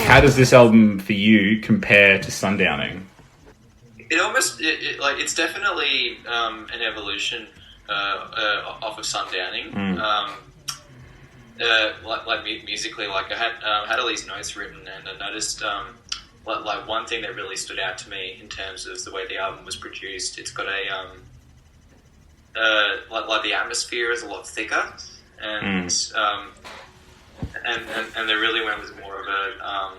How does this album for you compare to Sundowning? It's definitely an evolution off of Sundowning. Musically, like I had all these notes written, and I noticed like one thing that really stood out to me in terms of the way the album was produced. It's got a like the atmosphere is a lot thicker, and they really went with more of a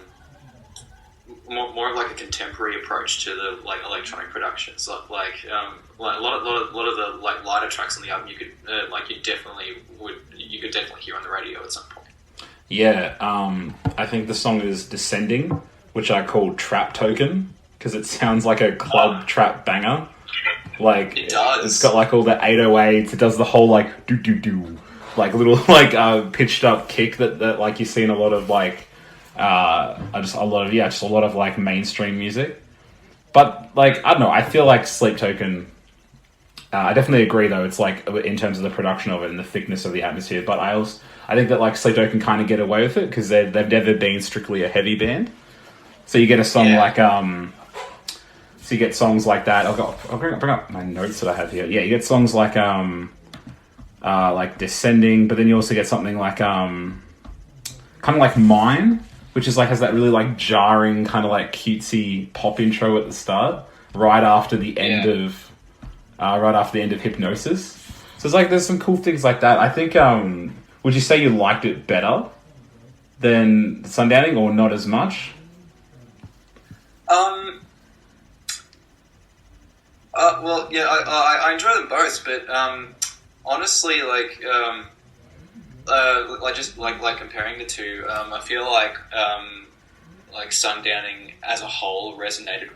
more of like a contemporary approach to the like electronic productions. Like a lot of the like lighter tracks on the album you could definitely hear on the radio at some point. Yeah, I think the song is Descending, which I call Trap Token, because it sounds like a club trap banger. Like it does. It's got like all the 808s. It does the whole like do do do, like little like pitched up kick that like you see in a lot of like just a lot of like mainstream music. But like I don't know, I feel like Sleep Token. I definitely agree though. It's like in terms of the production of it and the thickness of the atmosphere. But I think that like Sleep Token kind of get away with it because they've never been strictly a heavy band. So you get a song like so you get songs like that. I'll bring up my notes that I have here. Yeah, you get songs like Descending, but then you also get something like kind of like Mine, which is like has that really like jarring kind of like cutesy pop intro at the start, right after the end of Hypnosis. So it's like there's some cool things like that. I think would you say you liked it better than Sundowning or not as much? Well, yeah, I enjoy them both, but honestly, like comparing the two, I feel like Sundowning as a whole resonated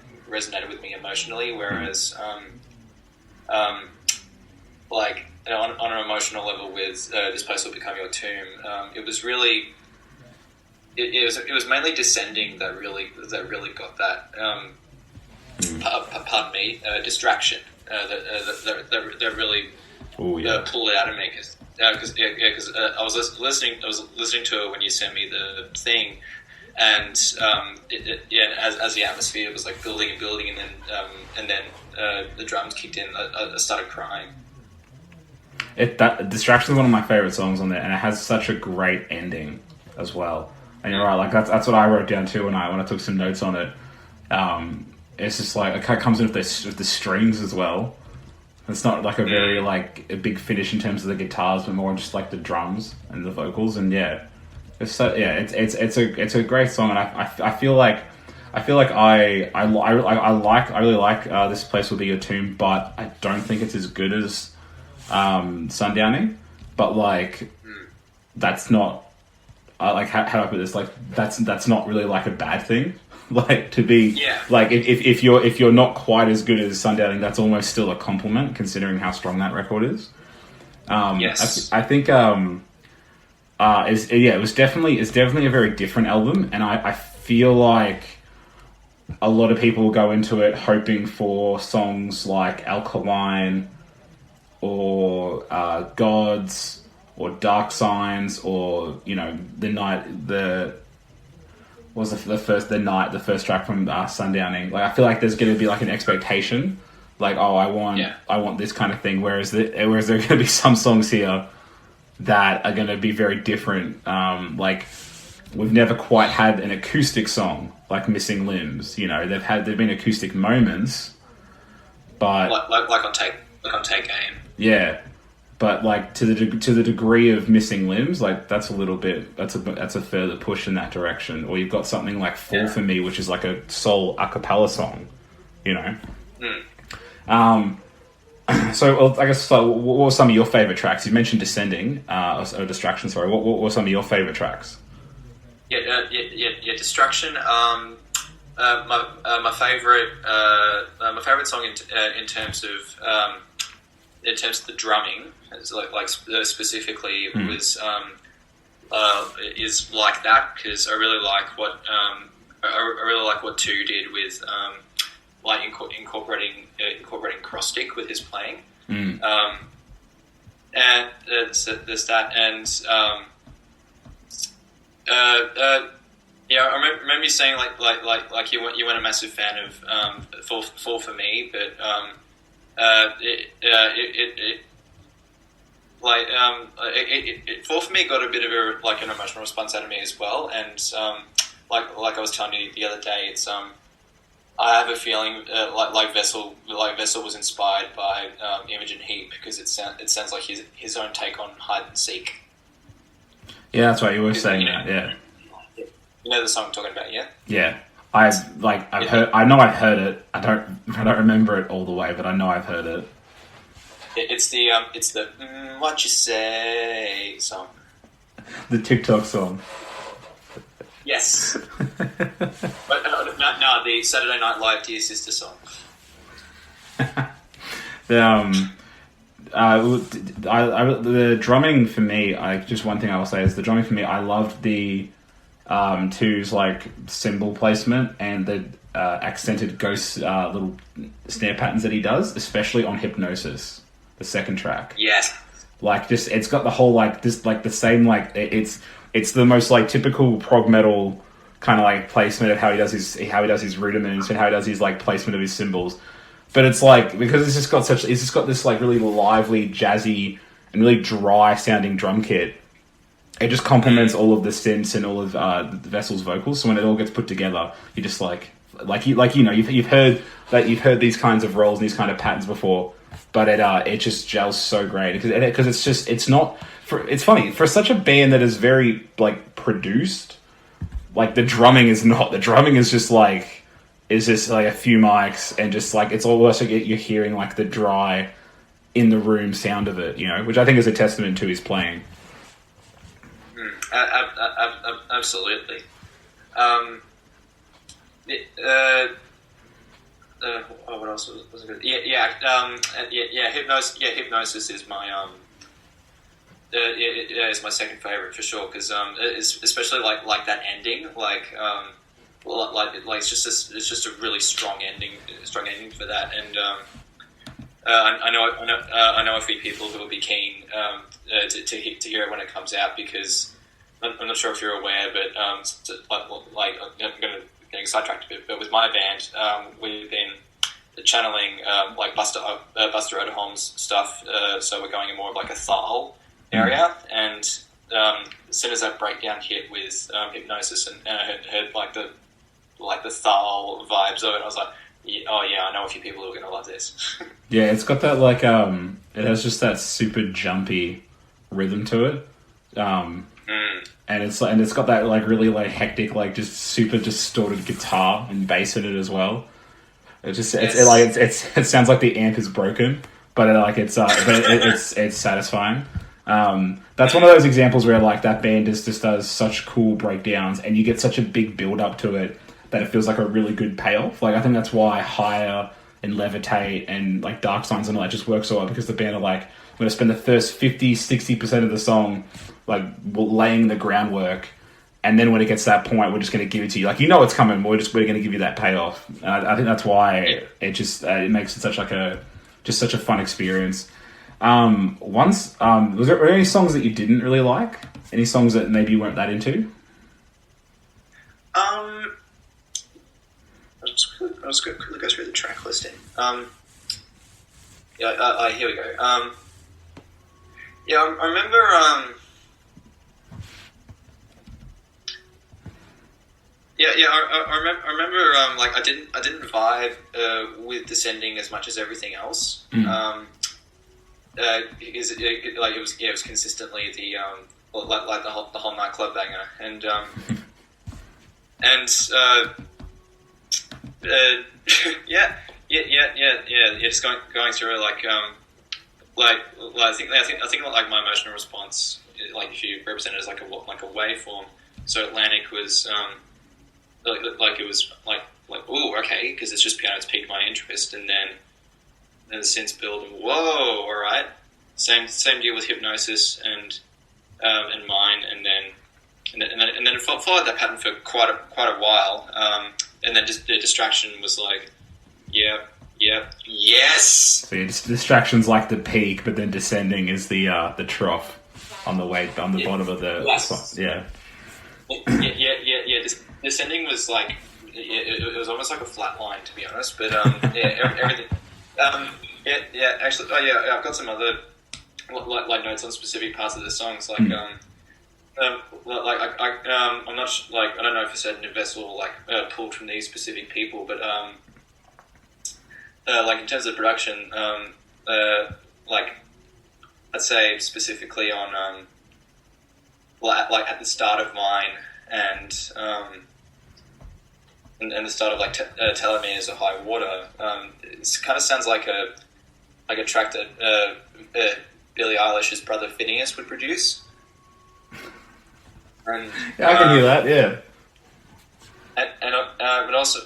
with me emotionally, whereas like on an emotional level with This Place Will Become Your Tomb, it was really it was mainly Descending that really got that. Pardon me, distraction that really pulled it out of me because I was listening to it when you sent me the thing, and as the atmosphere was like building and building, and then the drums kicked in, I started crying. That Distraction is one of my favorite songs on there, and it has such a great ending as well. And you're right, like that's what I wrote down too when I took some notes on it. It's just like it comes in with the strings as well. It's not like a very like a big finish in terms of the guitars, but more just like the drums and the vocals. And it's a great song, and I feel like I really like This Place Will Be Your Tomb, but I don't think it's as good as Sundowning. But like that's not like how do I put this? Like that's not really like a bad thing. Like to be like if you're not quite as good as Sundowning, that's almost still a compliment considering how strong that record is. Yes, I think it's definitely a very different album, and I feel like a lot of people go into it hoping for songs like Alkaline or Gods or Dark Signs or the first track from Sundowning. Like I feel like there's going to be like an expectation, like I want this kind of thing. Whereas there are going to be some songs here that are going to be very different. Like we've never quite had an acoustic song like Missing Limbs. You know, there've been acoustic moments, but like on Take Aim. Yeah. But like to the degree of Missing Limbs, like that's a further push in that direction. Or you've got something like Fall For Me, which is like a soul a cappella song, you know. So I guess what were some of your favorite tracks? You mentioned Descending, or Distraction. Sorry, what were some of your favorite tracks? Distraction. My favorite song in terms of the drumming, specifically was is Like That, because I really like what Two did with incorporating cross stick with his playing. And there's that, and Yeah, I remember you saying like you weren't a massive fan of Fall for Me, but Fall for Me got a bit of an emotional response out of me as well, and like I was telling you the other day, it's I have a feeling like Vessel was inspired by Imogen Heap, because it sounds like his own take on hide and seek. Yeah, that's right. You were saying that. Yeah. You know the song I'm talking about, yeah? Yeah. I know I've heard it. I don't remember it all the way, but I know I've heard it. It's the What You Say song. The TikTok song. Yes. But no, the Saturday Night Live Dear Sister song. The drumming for me, just one thing I will say is the drumming for me, I loved the Two's like cymbal placement and the accented ghost little snare patterns that he does, especially on Hypnosis, the second track. Yes. Like just it's got the whole like this like the same like it's the most like typical prog metal kind of like placement of how he does his rudiments and how he does his like placement of his cymbals. But it's like, because it's just got this like really lively, jazzy, and really dry sounding drum kit. It just complements all of the synths and all of the Vessel's vocals. So when it all gets put together, you're just you've heard these kinds of rolls and these kind of patterns before, but it just gels so great because it's funny for such a band that is very like produced. Like the drumming is just like a few mics and just like it's almost like you're hearing like the dry in the room sound of it, you know, which I think is a testament to his playing. Absolutely. What else was good? Hypnosis is my it's my second favorite for sure, because especially like that ending, it's just a really strong ending for that, and I know a few people who will be keen to hear it when it comes out, because I'm not sure if you're aware, but I'm going to get sidetracked a bit. But with my band, we've been channeling like Buster Oderholm's stuff, so we're going in more of like a Thal area, and as soon as that breakdown hit with Hypnosis, and I heard like the Thal vibes of it, I was like, I know a few people who are going to love this. Yeah, it's got that like it has just that super jumpy rhythm to it, and it's got that like really like hectic, like just super distorted guitar and bass in it as well. It sounds like the amp is broken, but it's satisfying. That's one of those examples where like that band just does such cool breakdowns, and you get such a big build up to it that it feels like a really good payoff. Like I think that's why Higher and Levitate and like Dark Signs and all that just work so well, because the band are like, I'm going to spend the first 50-60% of the song like laying the groundwork, and then when it gets to that point, we're just going to give it to you. Like, you know it's coming, we're going to give you that payoff. I think that's why it makes it such a fun experience. Was there any songs that you didn't really like? Any songs that maybe you weren't that into? I'll just quickly go through the track listing. Here we go. I remember. I remember. Like I didn't vibe with Descending as much as everything else. Because it was consistently the whole nightclub banger, and just going through it, I think like my emotional response, like if you represent it as like a waveform. So Atlantic was it was like ooh, okay, because it's just piano, it's piqued my interest, and then the synths build, and whoa, all right. Same deal with Hypnosis and mine, and then it followed that pattern for quite a while, and then just the Distraction was like, yes. So Distraction's like the peak, but then Descending is the trough on the bottom of the yes. Yeah. Descending was like it was almost like a flat line, to be honest. But everything. Actually, I've got some other like notes on specific parts of the songs. Like, I'm not like I don't know if it's a vessel like pulled from these specific people, but like in terms of production, like I'd say specifically on like at the start of mine and the start of like Telomeres or High Water, it kind of sounds like a track that Billie Eilish's brother Phineas would produce. And, yeah, I can hear that. Yeah. But also,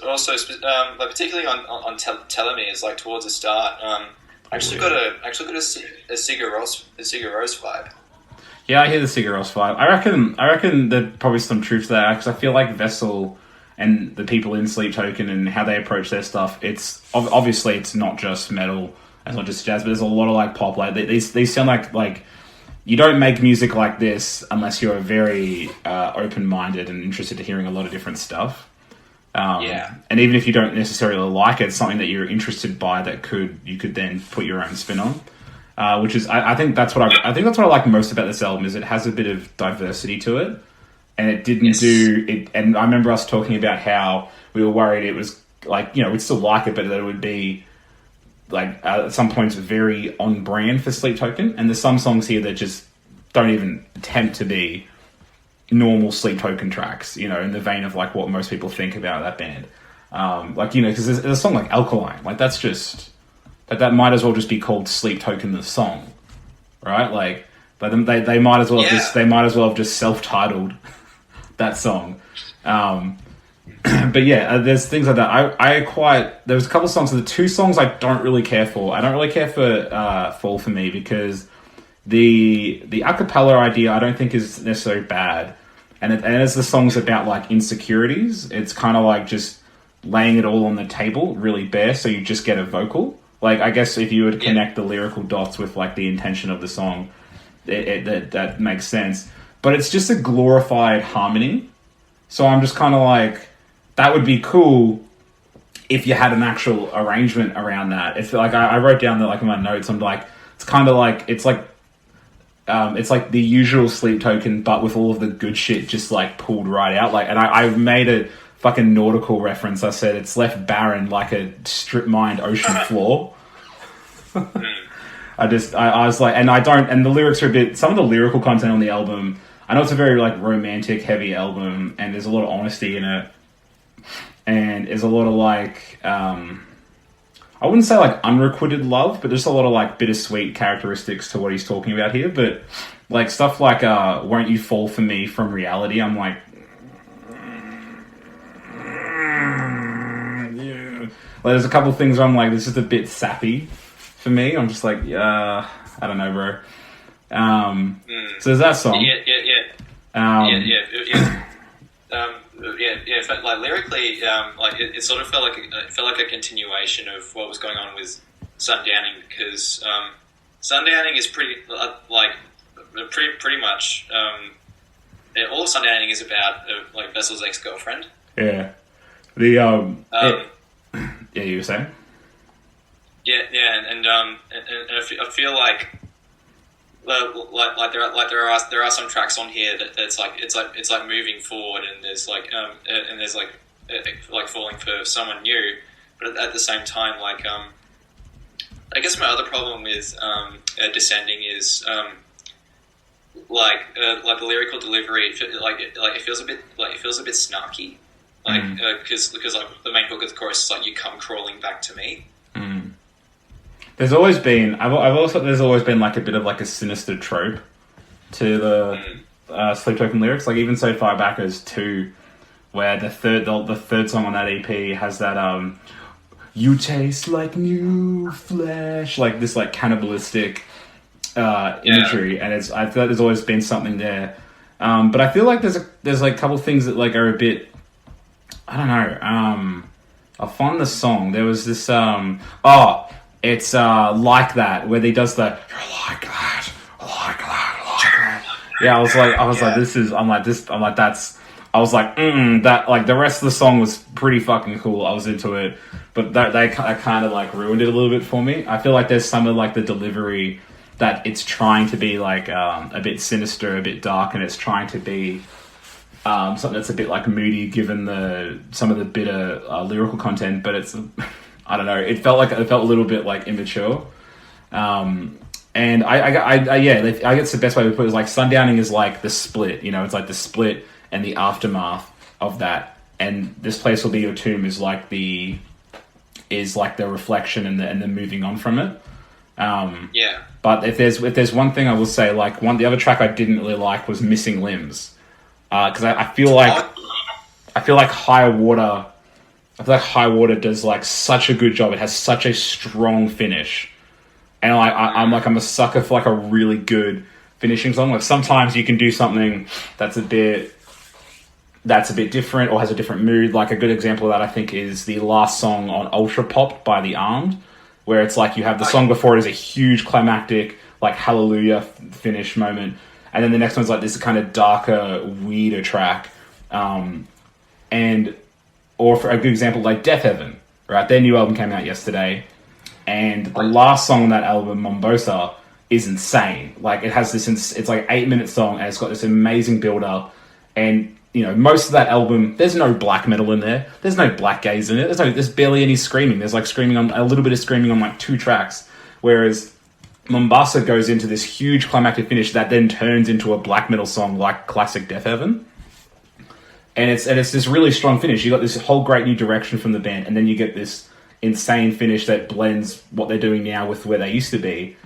like particularly on Telomeres, like towards the start, I actually got a Sigur Rós vibe. Yeah, I hear the Sigur Rós vibe. I reckon there's probably some truth to that because I feel like Vessel and the people in Sleep Token and how they approach their stuff. It's obviously it's not just metal, it's not just jazz, but there's a lot of like pop. Like these sound like you don't make music like this unless you're very open-minded and interested to hearing a lot of different stuff. And even if you don't necessarily like it, it's something that you're interested by that you could then put your own spin on. Which is, I think that's what I like most about this album is it has a bit of diversity to it, and it didn't do it. And I remember us talking about how we were worried it was like we'd still like it, but that it would be like at some points very on brand for Sleep Token. And there's some songs here that just don't even attempt to be normal Sleep Token tracks, in the vein of like what most people think about that band. Because there's a song like Alkaline, like that's just that might as well just be called Sleep Token the song, right? Like, but they might as well have just self-titled that song. But yeah, there's things like that. There was a couple of songs. The two songs I don't really care for. I don't really care for Fall For Me because the a cappella idea I don't think is necessarily bad. And as the song's about like insecurities, it's kind of like just laying it all on the table really bare so you just get a vocal. Like, I guess if you were to connect the lyrical dots with like the intention of the song, that makes sense. But it's just a glorified harmony. So I'm just kind of like, that would be cool if you had an actual arrangement around that. It's like I wrote down that like in my notes. I'm like, it's kind of like it's like the usual Sleep Token, but with all of the good shit just like pulled right out. Like, and I made a fucking nautical reference. I said it's left barren like a strip mined ocean floor. I was like, and the lyrics are some of the lyrical content on the album. I know it's a very like romantic heavy album and there's a lot of honesty in it. And there's a lot of like, I wouldn't say like unrequited love, but there's a lot of like bittersweet characteristics to what he's talking about here. But like stuff like, Won't You Fall For Me from Reality, I'm like, yeah. Like there's a couple of things where I'm like, this is a bit sappy for me. I'm just like, I don't know, bro. So there's that song. But like lyrically, like it sort of felt like a continuation of what was going on with Sundowning because Sundowning is pretty much all Sundowning is about like Vessel's ex-girlfriend. Yeah. Yeah, you were saying? And I feel like there are some tracks on here that's like it's like moving forward and there's like falling for someone new, but at the same time like I guess my other problem with Descending is like the lyrical delivery it feels a bit snarky because like the main hook of the chorus is like you come crawling back to me. There's always been there's always been like a bit of like a sinister trope to the Sleep Token lyrics, like even so far back as 2, where the third song on that EP has that you taste like new flesh, like this like cannibalistic imagery, and I feel like there's always been something there, but I feel like there's like a couple things that like are a bit, I don't know. I'll find the song. There was this it's Like That, where he does the you're like that, like that, like that. Yeah, I was like, this is, I'm like, that's, I was like, that, like, the rest of the song was pretty fucking cool. I was into it, but they kind of like ruined it a little bit for me. I feel like there's some of like the delivery that it's trying to be like a bit sinister, a bit dark, and it's trying to be something that's a bit like moody given some of the bitter lyrical content, but it's, I don't know, it felt a little bit like immature. And I guess the best way to put it is like Sundowning is like the split, you know, it's like the split and the aftermath of that. And This Place Will Be Your Tomb is like the reflection and the moving on from it. But if there's one thing I will say, like the other track I didn't really like was Missing Limbs. Cause I feel like High Water does like such a good job. It has such a strong finish. And I'm a sucker for like a really good finishing song. Like sometimes you can do something that's a bit different or has a different mood. Like a good example of that I think is the last song on Ultra Pop by The Armed, where it's like you have the song before it is a huge climactic like hallelujah finish moment, and then the next one's like this kind of darker, weirder track. Or for a good example, like Death Heaven, right? Their new album came out yesterday. And the last song on that album, Mombosa, is insane. Like it has it's like an 8-minute song, and it's got this amazing build up. And you know, most of that album, there's no black metal in there. There's no black gaze in it. There's barely any screaming. There's like a little bit of screaming on like 2 tracks. Whereas Mombasa goes into this huge climactic finish that then turns into a black metal song like classic Death Heaven. And it's this really strong finish. You got this whole great new direction from the band, and then you get this insane finish that blends what they're doing now with where they used to be,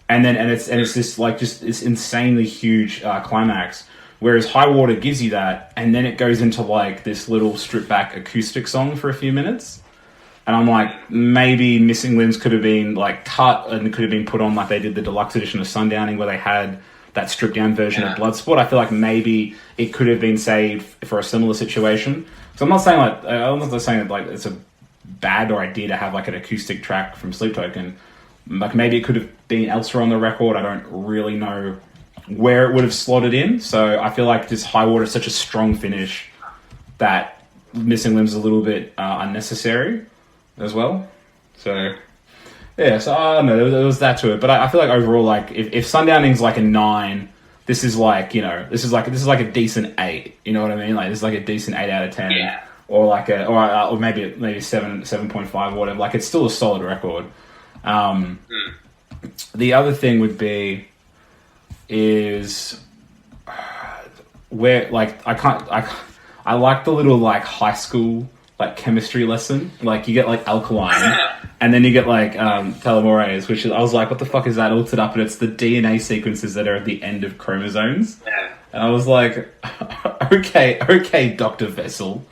and it's this like just this insanely huge climax. Whereas High Water gives you that, and then it goes into like this little stripped back acoustic song for a few minutes, and I'm like, maybe Missing Limbs could have been like cut and could have been put on like they did the deluxe edition of Sundowning where they had that stripped down version of Bloodsport. I feel like maybe it could have been saved for a similar situation. So I'm not saying that it's a bad idea to have like an acoustic track from Sleep Token. Like maybe it could have been elsewhere on the record. I don't really know where it would have slotted in. So I feel like this High Water is such a strong finish that Missing Limbs is a little bit unnecessary as well. So yeah, so I don't know, there was that to it. But I feel like overall, like if Sundowning's like a 9, this is like, you know, this is like a decent 8. You know what I mean? Like this is like a decent 8 out of 10. Yeah. Or like or maybe 7.5 or whatever. Like it's still a solid record. The other thing would be is where like I like the little like high school like chemistry lesson. Like you get like alkaline, and then you get like telomerase, which is, I was like, what the fuck is that? I looked it up, and it's the DNA sequences that are at the end of chromosomes. Yeah. And I was like, okay, Dr. Vessel.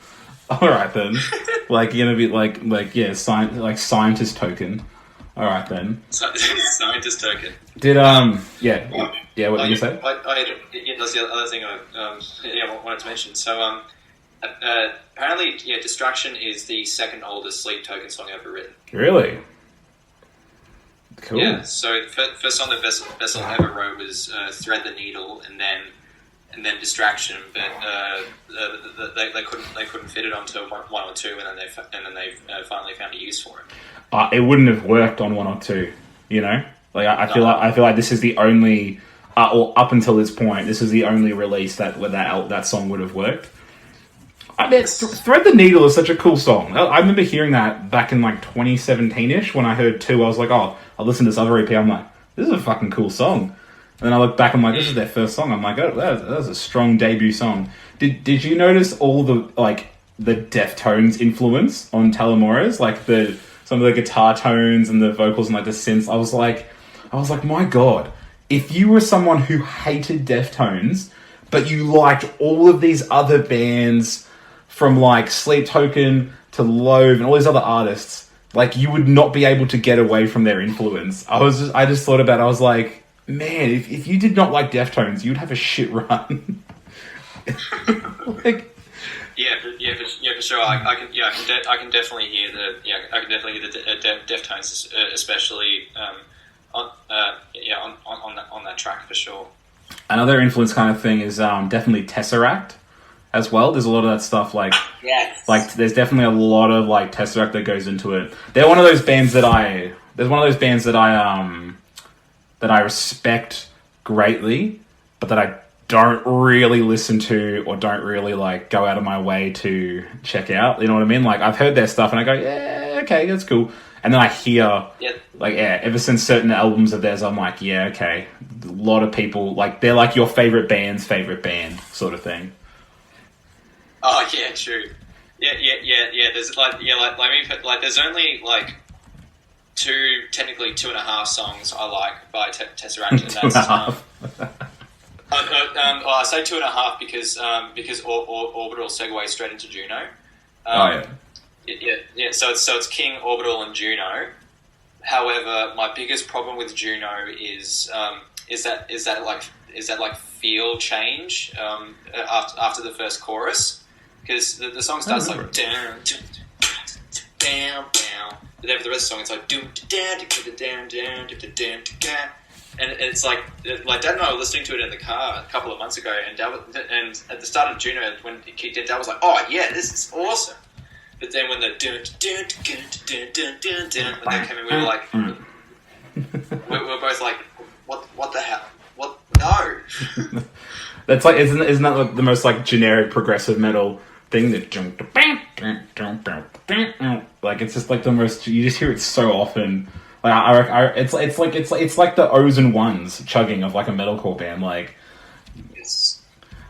All right then, like you're gonna be like scientist token. All right then, scientist token. Did What did you say? That's the other thing I wanted to mention. So apparently, Distraction is the second oldest Sleep Token song ever written. Really? Cool. Yeah. So the first song that Vessel ever wrote was Thread the Needle, and then Distraction, but they couldn't fit it onto 1 or 2, and then they finally found a use for it. It wouldn't have worked on 1 or 2, you know. Like I feel like this is the only, or up until this point, this is the only release where that song would have worked. I mean, Thread the Needle is such a cool song. I remember hearing that back in like 2017ish when I heard 2. I was like, oh, I'll listen to this other EP. I'm like, this is a fucking cool song. And then I look back, I'm like, this is their first song. I'm like, oh, that was a strong debut song. Did you notice all the Deftones influence on Telomeres? Like some of the guitar tones and the vocals and like the synths. I was like, my God, if you were someone who hated Deftones, but you liked all of these other bands from like Sleep Token to Loathe and all these other artists, like you would not be able to get away from their influence. I just thought about it. I was like, man, if you did not like Deftones, you'd have a shit run. Like, for sure. I can definitely hear the Deftones, especially on that track for sure. Another influence kind of thing is definitely Tesseract as well. There's a lot of that stuff yes. like there's definitely a lot of like Tesseract that goes into it. They're one of those bands that I respect greatly, but that I don't really listen to or don't really like go out of my way to check out. You know what I mean? Like I've heard their stuff and I go, yeah, okay, that's cool. And then I hear, ever since certain albums of theirs, I'm like, yeah, okay. A lot of people, like, they're like your favorite band's favorite band sort of thing. Oh yeah, true. Yeah. There's there's only like technically 2.5 songs I like by Tesseract, and that's I say 2.5 because Orbital segues straight into Juno. Yeah. So it's King, Orbital, and Juno. However, my biggest problem with Juno is that feel change after the first chorus, because the song starts like down, down, down. But then for the rest of the song, it's like down, down. And it's like Dad and I were listening to it in the car a couple of months ago, and at the start of Juno, when it kicked in, Dad was like, "Oh yeah, this is awesome." But then when the when they came in, we were like, we were both like, "What the hell? What? No!" That's like, isn't that like the most like generic progressive metal thing? That like it's just like the most. You just hear it so often. Like it's like the O's and ones chugging of like a metalcore band. Like, yes.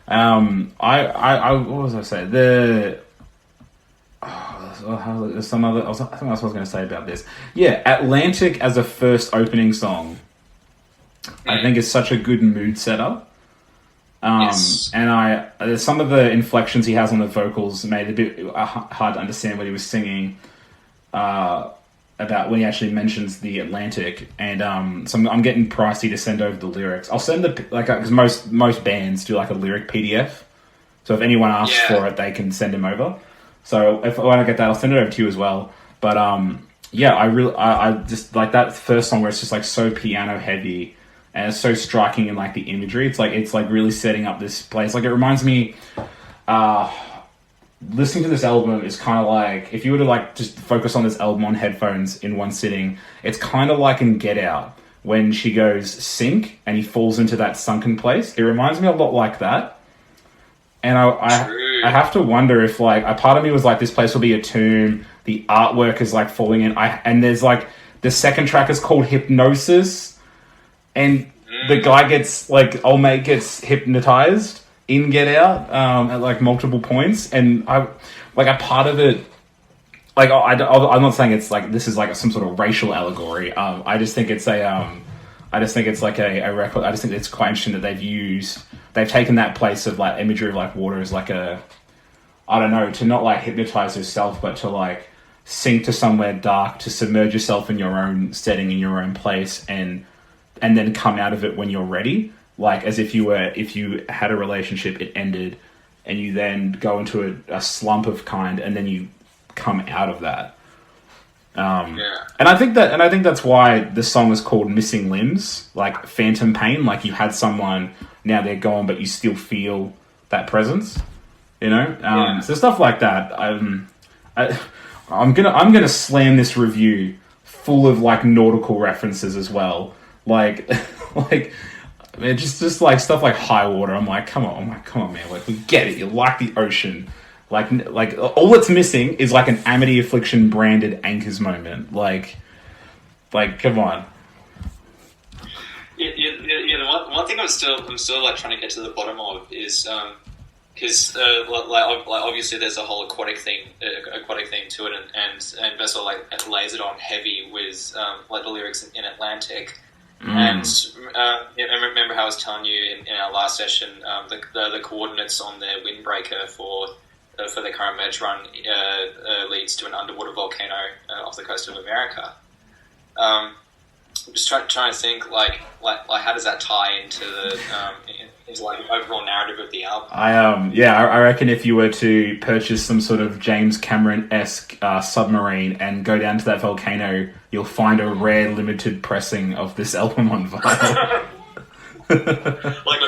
I what was I say? Some other. I think that's what I was going to say about this. Yeah, Atlantic as a first opening song, I think is such a good mood setter. Yes. And some of the inflections he has on the vocals made it a bit hard to understand what he was singing. About when he actually mentions the Atlantic, and so I'm getting Pricey to send over the lyrics. I'll send because most bands do like a lyric PDF, so if anyone asks for it, they can send him over. So when I get that, I'll send it over to you as well. But I just like that first song where it's just like so piano heavy and it's so striking in like the imagery. It's like really setting up this place. Like it reminds me. Listening to this album is kind of like, if you were to like just focus on this album on headphones in one sitting, it's kind of like in Get Out when she goes sink and he falls into that sunken place. It reminds me a lot like that. And I have to wonder if like a part of me was like, this place will be a tomb. The artwork is like falling in. And there's like the second track is called Hypnosis, and the guy gets like old mate gets hypnotized in Get Out at like multiple points, and I like a part of it. Like I'm not saying it's like this is like some sort of racial allegory. I just think it's like a record. I just think it's quite interesting that they've taken that place of like imagery of like water as like a, I don't know, to not like hypnotize yourself, but to like sink to somewhere dark, to submerge yourself in your own setting, in your own place, and then come out of it when you're ready. Like as if you had a relationship, it ended, and you then go into a slump of kind, and then you come out of that. And I think that's why the song is called Missing Limbs, like phantom pain. Like you had someone, now they're gone, but you still feel that presence. You know, so stuff like that. I'm gonna slam this review full of like nautical references as well. Like just like stuff like High Water. I'm like, come on, man. Like we get it. You like the ocean. Like all that's missing is like an Amity Affliction branded Anchors moment. Like come on. Yeah. The one thing I'm still like trying to get to the bottom of is because obviously there's a whole aquatic theme to it, and Vessel like lays it on heavy with like the lyrics in Atlantic. And remember how I was telling you in our last session, the coordinates on the windbreaker for the current merge run leads to an underwater volcano off the coast of America. I'm just trying to think like how does that tie into into like the overall narrative of the album? I reckon if you were to purchase some sort of James Cameron-esque submarine and go down to that volcano, you'll find a rare limited pressing of this album on vinyl. Like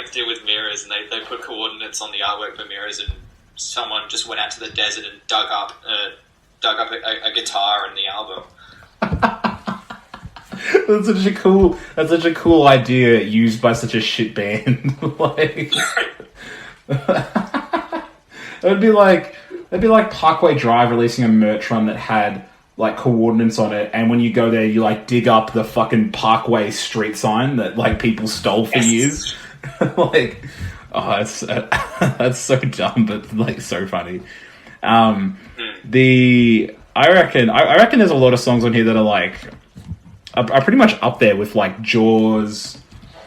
to do with mirrors, and they put coordinates on the artwork for mirrors, and someone just went out to the desert and dug up a guitar in the album. That's such a cool idea used by such a shit band. Like, it'd be like Parkway Drive releasing a merch run that had like coordinates on it, and when you go there, you like dig up the fucking Parkway street sign that like people stole for years. Like, oh, that's so dumb, but like so funny. I reckon there's a lot of songs on here that are like are pretty much up there with like Jaws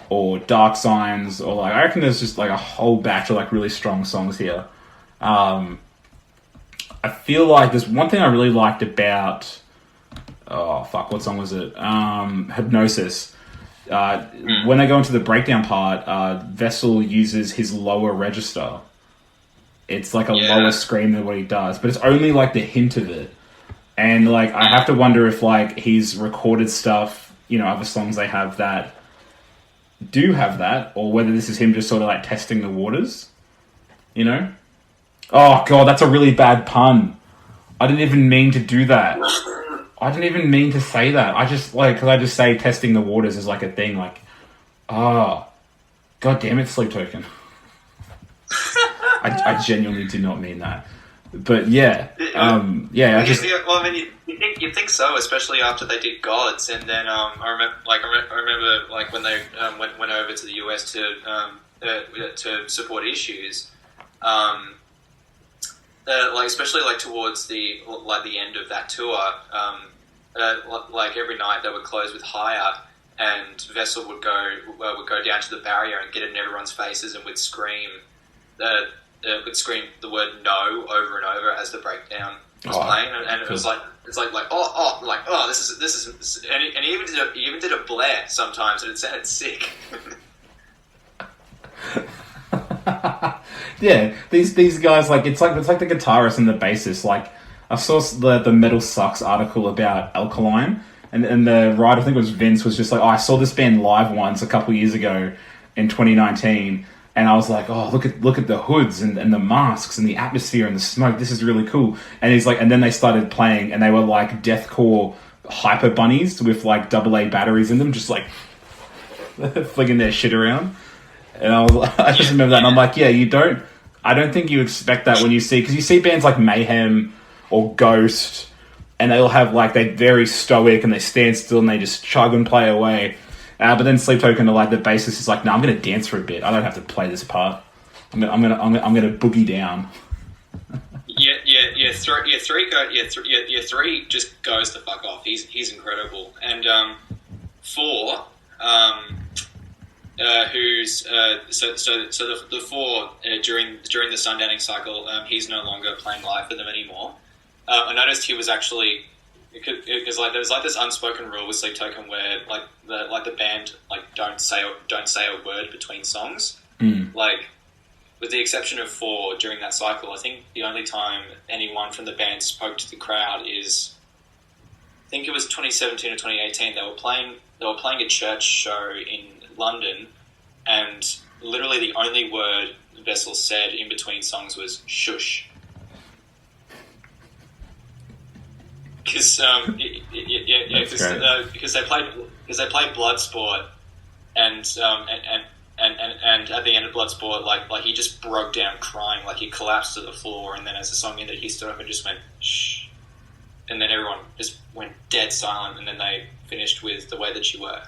or Dark Signs, or like I reckon there's just like a whole batch of like really strong songs here. I feel like there's one thing I really liked about what song was it? Hypnosis. When they go into the breakdown part, Vessel uses his lower register. It's like a lower scream than what he does, but it's only like the hint of it. And like I have to wonder if like he's recorded stuff, other songs they have that do have that, or whether this is him just sort of like testing the waters, Oh god, that's a really bad pun. I didn't even mean to do that. I didn't even mean to say that. I just because I just say testing the waters is like a thing. Like, god damn it, Sleep Token. I genuinely do not mean that. But yeah. I just. Well, I mean, you think so, especially after they did Gods, and then I remember when they went over to the US to support Issues. Especially towards the end of that tour, every night they would close with Higher, and Vessel would go down to the barrier and get it in everyone's faces and would scream the word no over and over as the breakdown was playing, and it was this is and he even did a blare sometimes, and it sounded sick. Yeah, these guys it's like the guitarist and the bassist. Like I saw the Metal Sucks article about Alkaline, and the writer, I think it was Vince, was just like, I saw this band live once a couple years ago in 2019, and I was like, look at the hoods and the masks and the atmosphere and the smoke. This is really cool. And he's like, and then they started playing, and they were like deathcore hyper bunnies with like AA batteries in them, just like flicking their shit around. And I just remember that, and I'm like, I don't think you expect that when because you see bands like Mayhem or Ghost, and they'll have they're very stoic and they stand still and they just chug and play away. But then Sleep Token, the bassist is like, no, I'm going to dance for a bit. I don't have to play this part. I'm gonna boogie down. Three just goes the fuck off. He's incredible, and 4. Who's the 4 during the Sundowning cycle, he's no longer playing live for them anymore. I noticed he was actually because there was this unspoken rule with Sleep Token where the band don't say a word between songs. With the exception of 4 during that cycle, I think the only time anyone from the band spoke to the crowd is, I think it was 2017 or 2018. They were playing a church show in London, and literally the only word Vessel said in between songs was shush. Because they played Bloodsport, and at the end of Bloodsport, he just broke down crying, he collapsed to the floor, and then as the song ended, he stood up and just went shh, and then everyone just went dead silent, and then they finished with The Way That You Were.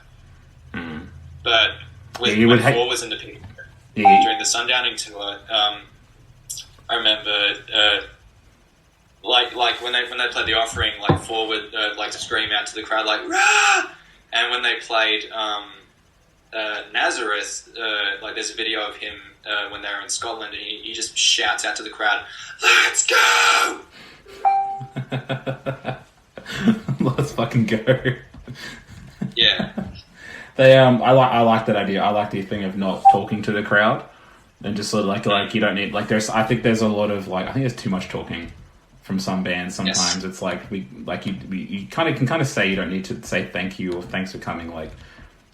But when 4 was in the picture during the Sundowning tour, I remember when they played The Offering, 4 would scream out to the crowd rah! And when they played Nazareth, there's a video of him when they were in Scotland, and he just shouts out to the crowd, "Let's go!" Let's fucking go. Yeah. They I like that idea. I like the thing of not talking to the crowd and just sort of you don't need I think there's a lot of I think there's too much talking from some bands sometimes. Yes. It's you kind of say you don't need to say thank you or thanks for coming.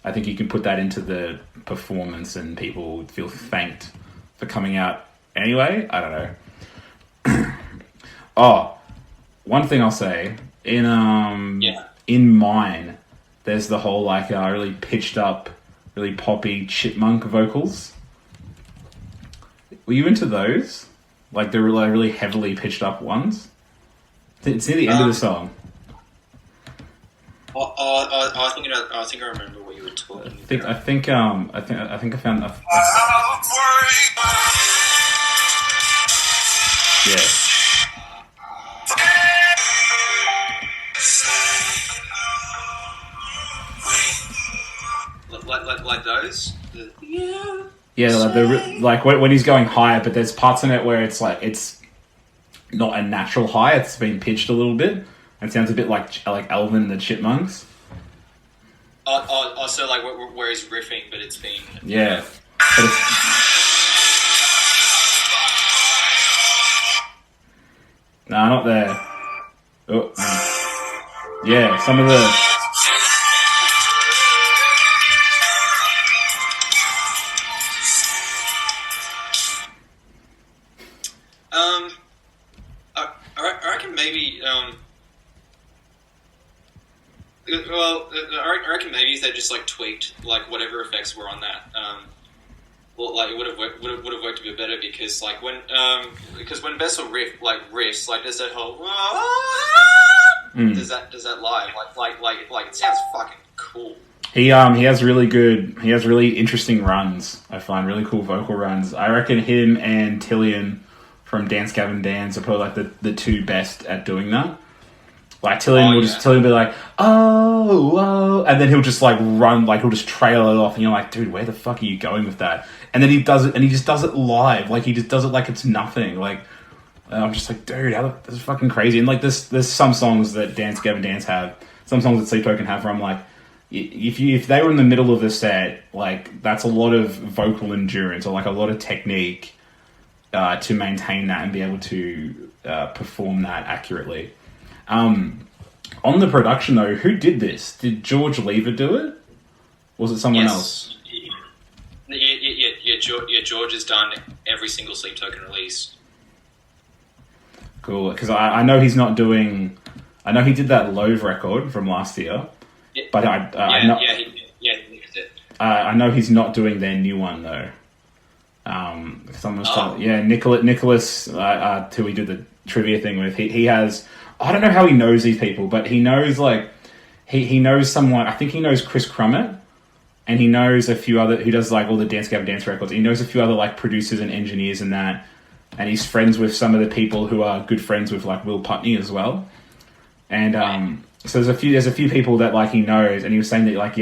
I think you can put that into the performance and people feel thanked for coming out anyway. I don't know. Oh, one thing I'll say, in Mine, there's the whole like really pitched up, really poppy chipmunk vocals. Were you into those? Like the really heavily pitched up ones? It's near the end of the song. I think I remember what you were talking about. I think I found a... Yeah. Like those? Yeah, like when he's going higher, but there's parts in it where it's like it's not a natural high. It's been pitched a little bit. It sounds a bit like Alvin and the Chipmunks. So like where he's riffing, but it's been... Yeah. But it's... No, not there. Oh, no. Yeah, some of the... I reckon maybe... I reckon maybe they just like tweaked like whatever effects were on that. Well, like it would have worked a bit better because like when Bessel riffs like there's that whole does that live like it sounds fucking cool. He has really interesting runs. I find really cool vocal runs. I reckon him and Tillian from Dance Gavin Dance are probably like the two best at doing that. Like Tillian will be like, oh, and then he'll just like run, like he'll just trail it off, and you're like, dude, where the fuck are you going with that? And then he does it, and he just does it live, like he just does it like it's nothing. Like I'm just like, dude, this is fucking crazy. And like there's some songs that Dance Gavin Dance have, some songs that Sleep Token have, where I'm like, if they were in the middle of the set, like that's a lot of vocal endurance or like a lot of technique to maintain that and be able to perform that accurately. On the production though, who did this? Did George Lever do it? Was it someone else? Yeah, George has done every single Sleep Token release. Cool, because I know he's not doing... I know he did that Loathe record from last year, but he mixed it. I know he's not doing their new one though. Someone was telling... Yeah, Nicholas, who we did the trivia thing with, he has... I don't know how he knows these people, but he knows like he knows someone. I think he knows Chris Crummett, and he knows a few other who does like all the Dance Gavin Dance records. He knows a few other like producers and engineers and that, and he's friends with some of the people who are good friends with like Will Putney as well. And so there's a few people that like he knows, and he was saying that like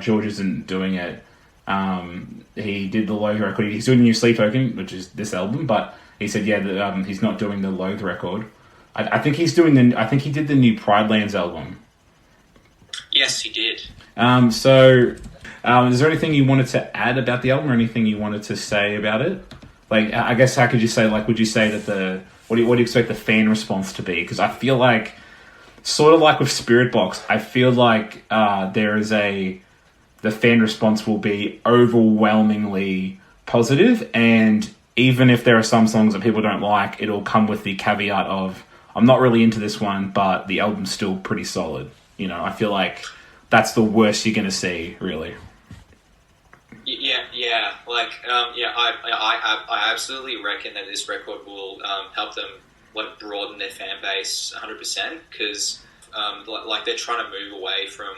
George isn't doing it. He did the Loathe record. He's doing the new Sleep Token, which is this album, but he said that he's not doing the Loathe record. I think he's doing I think he did the new Pride Lands album. Yes, he did. So, is there anything you wanted to add about the album, or anything you wanted to say about it? Like, I guess, how could you say? Like, would you say that what do you expect the fan response to be? Because I feel like, sort of like with Spirit Box, I feel like the fan response will be overwhelmingly positive, and even if there are some songs that people don't like, it'll come with the caveat of, I'm not really into this one, but the album's still pretty solid. You know, I feel like that's the worst you're going to see, really. Yeah. Like, I absolutely reckon that this record will help them like broaden their fan base 100%, because like they're trying to move away from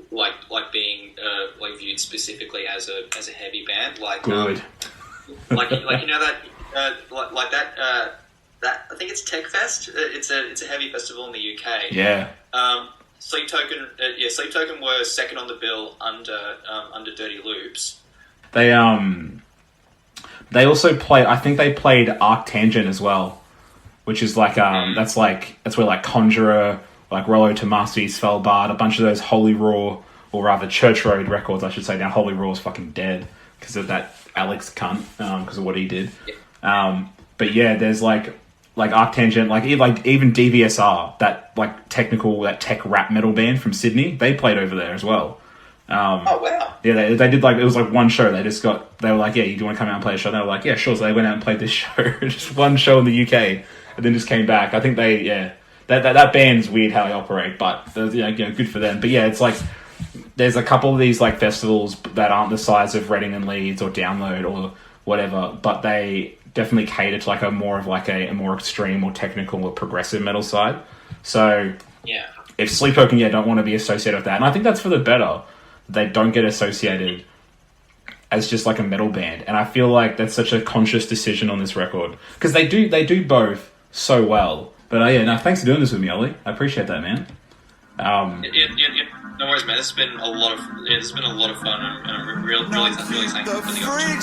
like being like viewed specifically as a heavy band. Like, good. Like you know that that I think it's Tech Fest. It's a heavy festival in the UK. Yeah. Sleep Token were second on the bill under Dirty Loops. They also play. I think they played Arctangent as well, which is like that's where like Conjurer, like Rollo Tomasi, Svelbard, a bunch of those Holy Raw, or rather Church Road records, I should say. Now Holy Raw is fucking dead because of that Alex cunt, because of what he did. Yeah. But yeah, there's like Arctangent, like even DVSR, that like tech rap metal band from Sydney, they played over there as well. Oh wow! Yeah, they did like it was like one show. They were like, yeah, do you want to come out and play a show? And they were like, yeah, sure. So they went out and played this show, just one show in the UK, and then just came back. I think that band's weird how they operate, but good for them. But yeah, it's like there's a couple of these like festivals that aren't the size of Reading and Leeds or Download or whatever, but they definitely cater to like a more extreme or technical or progressive metal side. So yeah, if Sleepwalking don't want to be associated with that, and I think that's for the better. They don't get associated as just like a metal band, and I feel like that's such a conscious decision on this record because they do both so well. But thanks for doing this with me, Ollie. I appreciate that, man. No worries, man. It's been a lot of fun, and I'm really thankful for the opportunity.